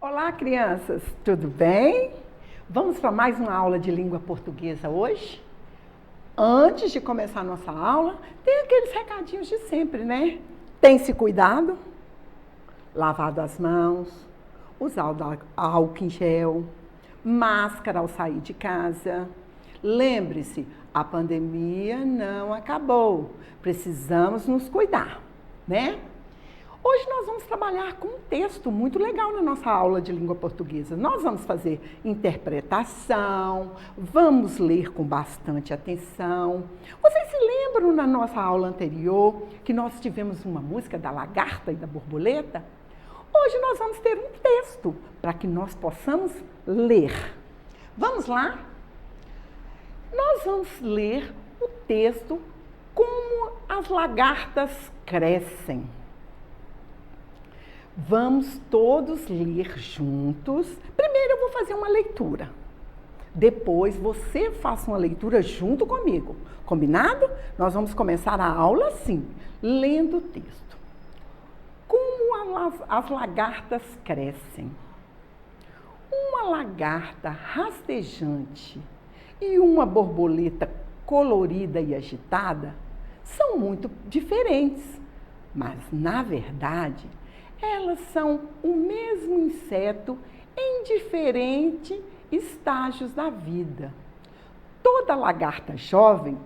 Olá, crianças, tudo bem? Vamos para mais uma aula de língua portuguesa hoje? Antes de começar a nossa aula, tem aqueles recadinhos de sempre, né? Tem-se cuidado, lavado as mãos, usar o álcool em gel, máscara ao sair de casa. Lembre-se, a pandemia não acabou, precisamos nos cuidar, né? Hoje nós vamos trabalhar com um texto muito legal na nossa aula de língua portuguesa. Nós vamos fazer interpretação, vamos ler com bastante atenção. Vocês se lembram na nossa aula anterior que nós tivemos uma música da lagarta e da borboleta? Hoje nós vamos ter um texto para que nós possamos ler. Vamos lá? Nós vamos ler o texto Como as lagartas crescem. Vamos todos ler juntos. Primeiro eu vou fazer uma leitura. Depois você faça uma leitura junto comigo. Combinado? Nós vamos começar a aula assim, lendo o texto. Como as lagartas crescem. Uma lagarta rastejante e uma borboleta colorida e agitada são muito diferentes, mas na verdade elas são o mesmo inseto em diferentes estágios da vida. Toda lagarta jovem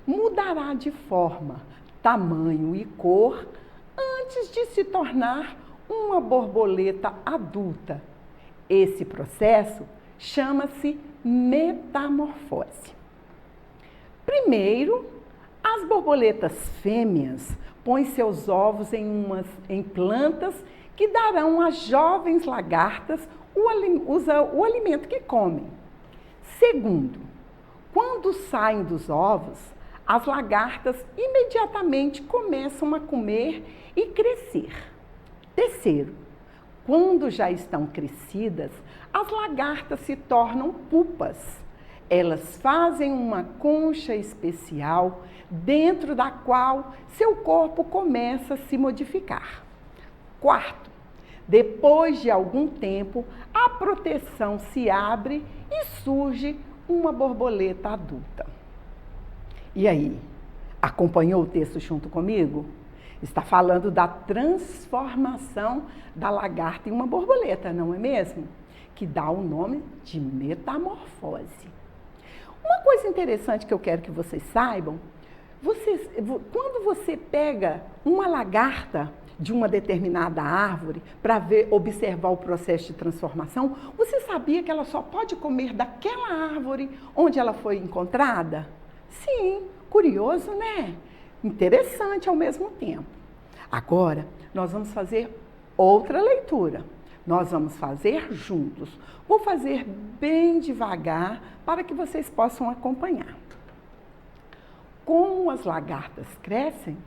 mudará de forma, tamanho e cor antes de se tornar uma borboleta adulta. Esse processo chama-se metamorfose. Primeiro, as borboletas fêmeas põem seus ovos em plantas que darão às jovens lagartas o alimento que comem. Segundo, quando saem dos ovos, as lagartas imediatamente começam a comer e crescer. Terceiro, quando já estão crescidas, as lagartas se tornam pupas. Elas fazem uma concha especial dentro da qual seu corpo começa a se modificar. Quarto, depois de algum tempo, a proteção se abre e surge uma borboleta adulta. E aí, acompanhou o texto junto comigo? Está falando da transformação da lagarta em uma borboleta, não é mesmo? Que dá o nome de metamorfose. Uma coisa interessante que eu quero que vocês saibam, quando você pega uma lagarta de uma determinada árvore para observar o processo de transformação, você sabia que ela só pode comer daquela árvore onde ela foi encontrada? Sim, curioso, né? Interessante ao mesmo tempo. Agora, nós vamos fazer outra leitura. Nós vamos fazer juntos. Vou fazer bem devagar para que vocês possam acompanhar. Como as lagartas crescem?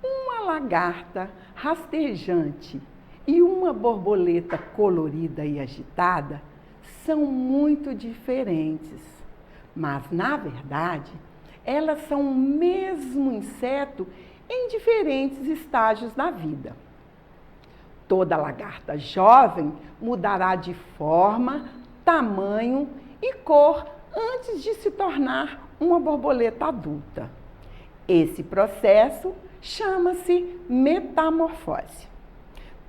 Uma lagarta rastejante e uma borboleta colorida e agitada são muito diferentes, mas na verdade elas são o mesmo inseto em diferentes estágios da vida. Toda lagarta jovem mudará de forma, tamanho e cor antes de se tornar uma borboleta adulta. Esse processo chama-se metamorfose.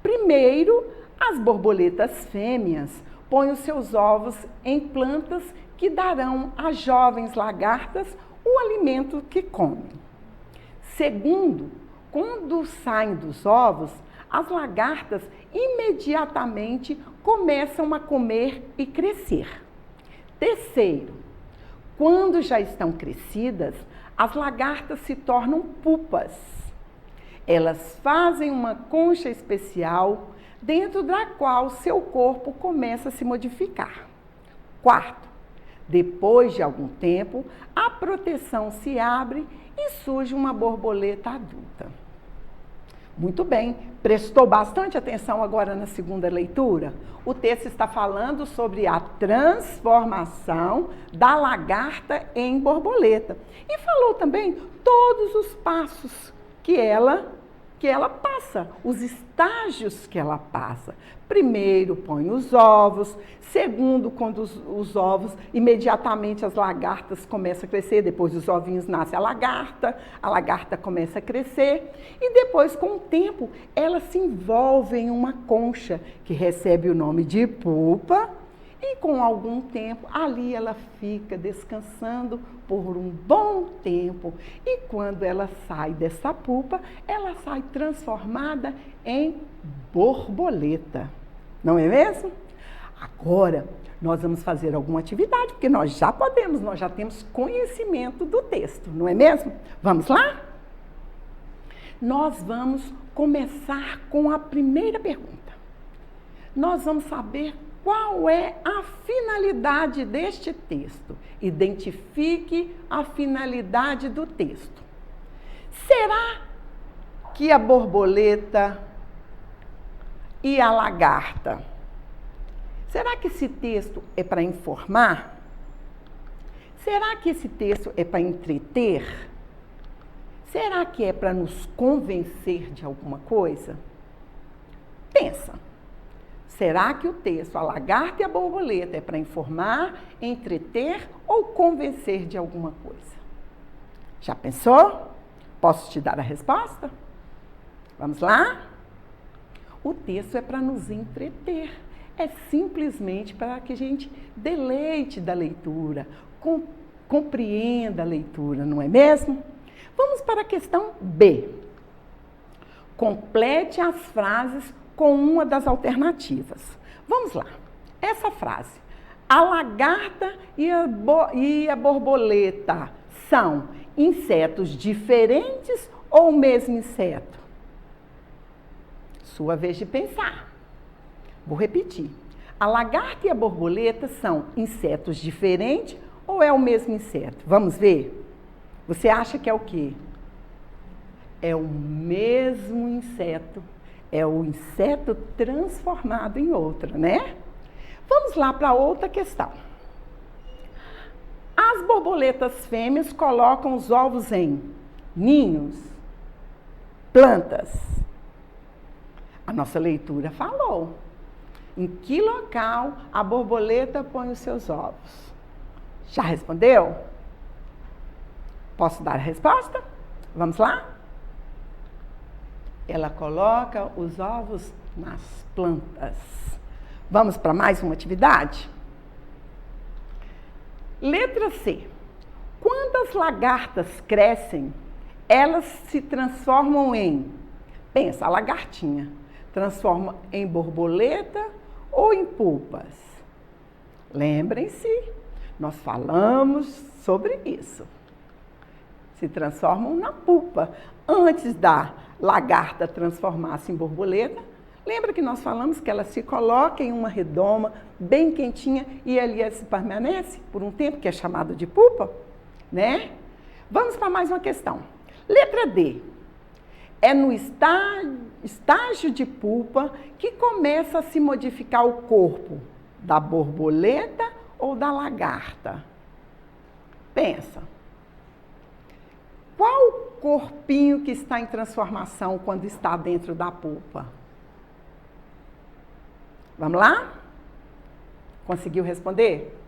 Primeiro, as borboletas fêmeas põem os seus ovos em plantas que darão às jovens lagartas o alimento que comem. Segundo, quando saem dos ovos, as lagartas imediatamente começam a comer e crescer. Terceiro, quando já estão crescidas, as lagartas se tornam pupas. Elas fazem uma concha especial dentro da qual seu corpo começa a se modificar. Quarto, depois de algum tempo, a proteção se abre e surge uma borboleta adulta. Muito bem, prestou bastante atenção agora na segunda leitura? O texto está falando sobre a transformação da lagarta em borboleta. E falou também todos os passos que ela que ela passa, os estágios que ela passa. Primeiro põe os ovos, segundo, quando os ovos, imediatamente as lagartas começam a crescer, depois dos ovinhos nasce a lagarta começa a crescer, e depois, com o tempo, ela se envolve em uma concha, que recebe o nome de pupa, e com algum tempo, ali ela fica descansando por um bom tempo. E quando ela sai dessa pupa, ela sai transformada em borboleta. Não é mesmo? Agora, nós vamos fazer alguma atividade, porque nós já temos conhecimento do texto, não é mesmo? Vamos lá? Nós vamos começar com a primeira pergunta. Nós vamos saber qual é a finalidade deste texto. Identifique a finalidade do texto. Será que a borboleta e a lagarta, será que esse texto é para informar? Será que esse texto é para entreter? Será que é para nos convencer de alguma coisa? Pensa. Será que o texto, a lagarta e a borboleta, é para informar, entreter ou convencer de alguma coisa? Já pensou? Posso te dar a resposta? Vamos lá? O texto é para nos entreter. É simplesmente para que a gente deleite da leitura, compreenda a leitura, não é mesmo? Vamos para a questão B. Complete as frases com uma das alternativas. Vamos lá. Essa frase. A lagarta e a borboleta são insetos diferentes ou o mesmo inseto? Sua vez de pensar. Vou repetir. A lagarta e a borboleta são insetos diferentes ou é o mesmo inseto? Vamos ver? Você acha que é o quê? É o mesmo inseto. É o inseto transformado em outra, né? Vamos lá para outra questão. As borboletas fêmeas colocam os ovos em ninhos, plantas. A nossa leitura falou. Em que local a borboleta põe os seus ovos? Já respondeu? Posso dar a resposta? Vamos lá? Ela coloca os ovos nas plantas. Vamos para mais uma atividade? Letra C. Quando as lagartas crescem, elas se transformam em... Pensa, a lagartinha. Transforma em borboleta ou em pupas? Lembrem-se, nós falamos sobre isso. Se transformam na pupa. Antes da lagarta transformar-se em borboleta, lembra que nós falamos que ela se coloca em uma redoma bem quentinha e ali ela se permanece por um tempo, que é chamado de pupa, né? Vamos para mais uma questão. Letra D. É no estágio de pupa que começa a se modificar o corpo da borboleta ou da lagarta? Pensa. Qual o corpinho que está em transformação quando está dentro da pupa? Vamos lá? Conseguiu responder?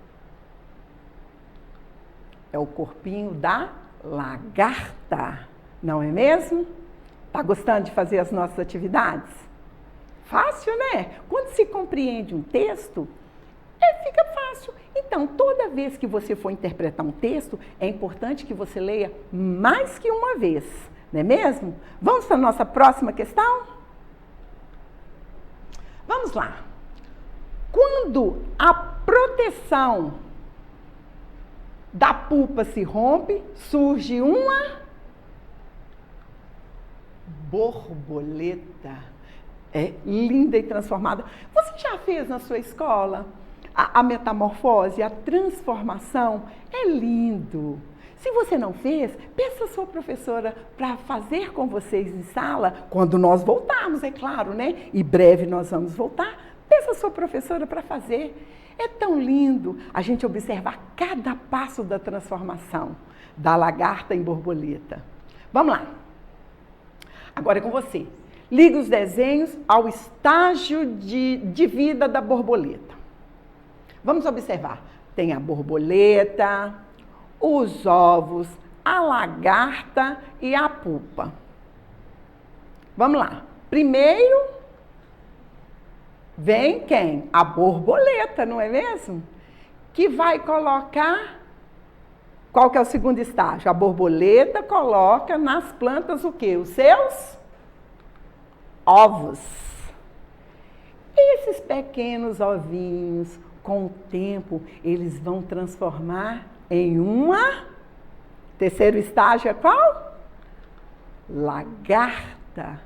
É o corpinho da lagarta, não é mesmo? Está gostando de fazer as nossas atividades? Fácil, né? Quando se compreende um texto, fica fácil. Então, toda vez que você for interpretar um texto, é importante que você leia mais que uma vez, não é mesmo? Vamos para a nossa próxima questão? Vamos lá. Quando a proteção da pupa se rompe, surge uma borboleta. É linda e transformada. Você já fez na sua escola a metamorfose, a transformação? É lindo. Se você não fez, peça a sua professora para fazer com vocês em sala, quando nós voltarmos, é claro, né? E breve nós vamos voltar. Peça a sua professora para fazer. É tão lindo a gente observar cada passo da transformação da lagarta em borboleta. Vamos lá. Agora é com você. Liga os desenhos ao estágio de vida da borboleta. Vamos observar. Tem a borboleta, os ovos, a lagarta e a pupa. Vamos lá. Primeiro, vem quem? A borboleta, não é mesmo? Que vai colocar... Qual que é o segundo estágio? A borboleta coloca nas plantas o quê? Os seus ovos. Esses pequenos ovinhos, com o tempo, eles vão transformar em uma... Terceiro estágio é qual? Lagarta.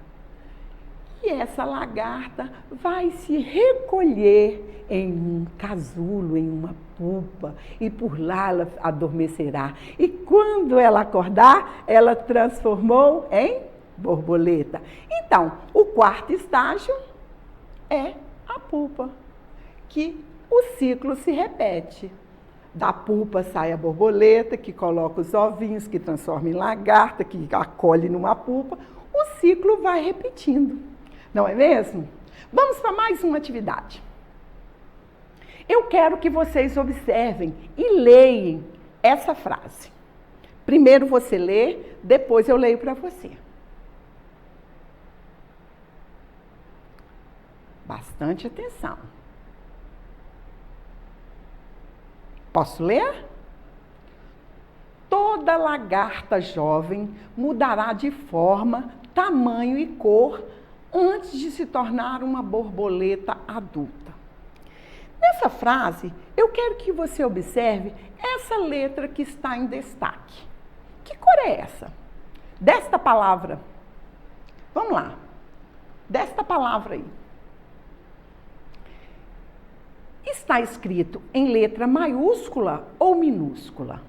E essa lagarta vai se recolher em um casulo, em uma pupa, e por lá ela adormecerá. E quando ela acordar, ela transformou em borboleta. Então, o quarto estágio é a pupa, que o ciclo se repete. Da pupa sai a borboleta, que coloca os ovinhos, que transforma em lagarta, que acolhe numa pupa. O ciclo vai repetindo, não é mesmo? Vamos para mais uma atividade. Eu quero que vocês observem e leem essa frase. Primeiro você lê, depois eu leio para você. Bastante atenção. Posso ler? Toda lagarta jovem mudará de forma, tamanho e cor antes de se tornar uma borboleta adulta. Nessa frase, eu quero que você observe essa letra que está em destaque. Que cor é essa? Desta palavra. Vamos lá. Desta palavra aí. Está escrito em letra maiúscula ou minúscula?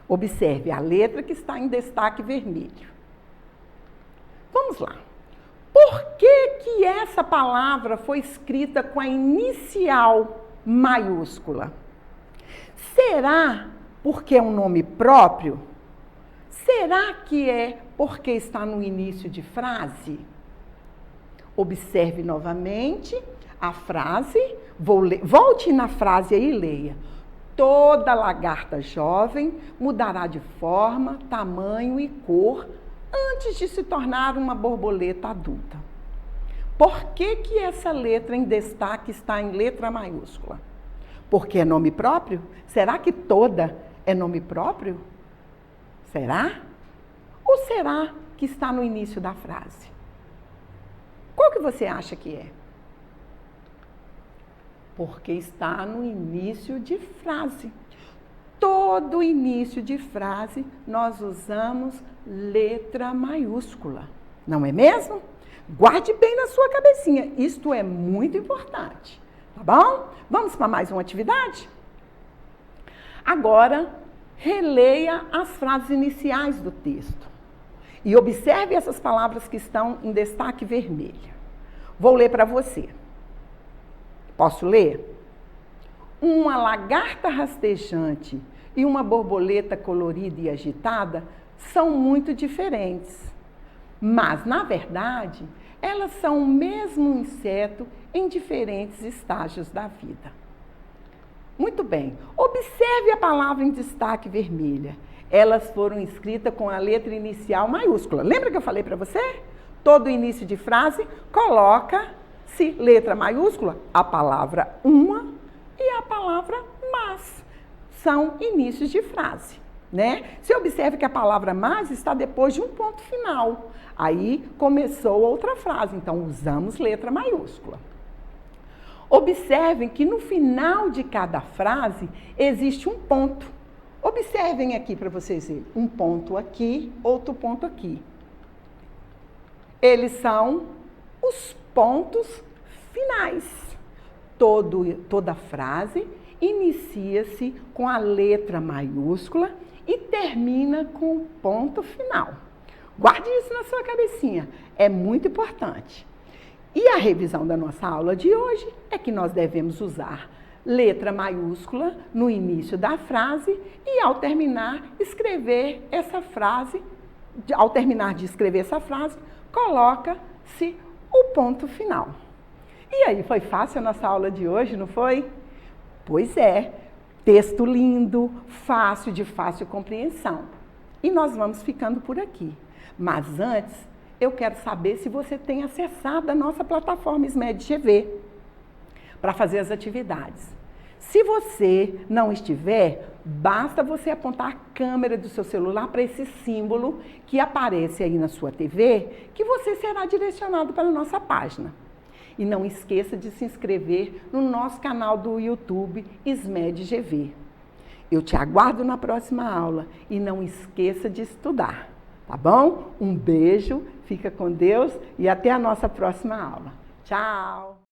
Observe a letra que está em destaque vermelho. Vamos lá. Por que essa palavra foi escrita com a inicial maiúscula? Será porque é um nome próprio? Será que é porque está no início de frase? Observe novamente a frase, volte na frase aí e leia. Toda lagarta jovem mudará de forma, tamanho e cor antes de se tornar uma borboleta adulta. Por que essa letra em destaque está em letra maiúscula? Porque é nome próprio? Será que toda é nome próprio? Será? Ou será que está no início da frase? Qual que você acha que é? Porque está no início de frase. Todo início de frase nós usamos letra maiúscula, não é mesmo? Guarde bem na sua cabecinha, isto é muito importante, tá bom? Vamos para mais uma atividade? Agora, releia as frases iniciais do texto e observe essas palavras que estão em destaque vermelho. Vou ler para você. Posso ler? Uma lagarta rastejante e uma borboleta colorida e agitada são muito diferentes. Mas, na verdade, elas são o mesmo inseto em diferentes estágios da vida. Muito bem. Observe a palavra em destaque vermelha. Elas foram escritas com a letra inicial maiúscula. Lembra que eu falei para você? Todo início de frase coloca-se letra maiúscula, a palavra uma e a palavra mas. São inícios de frase, né? Você observe que a palavra mas está depois de um ponto final. Aí começou outra frase, então usamos letra maiúscula. Observem que no final de cada frase existe um ponto. Observem aqui para vocês verem. Um ponto aqui, outro ponto aqui. Eles são os pontos finais. Toda frase inicia-se com a letra maiúscula e termina com o ponto final. Guarde isso na sua cabecinha, é muito importante. E a revisão da nossa aula de hoje é que nós devemos usar letra maiúscula no início da frase e ao terminar de escrever essa frase, coloca-se o ponto final. E aí, foi fácil a nossa aula de hoje, não foi? Pois é, texto lindo, fácil, de fácil compreensão. E nós vamos ficando por aqui. Mas antes, eu quero saber se você tem acessado a nossa plataforma SMED GV para fazer as atividades. Se você não estiver, basta você apontar a câmera do seu celular para esse símbolo que aparece aí na sua TV, que você será direcionado para a nossa página. E não esqueça de se inscrever no nosso canal do YouTube SMED GV. Eu te aguardo na próxima aula e não esqueça de estudar, tá bom? Um beijo, fica com Deus e até a nossa próxima aula. Tchau!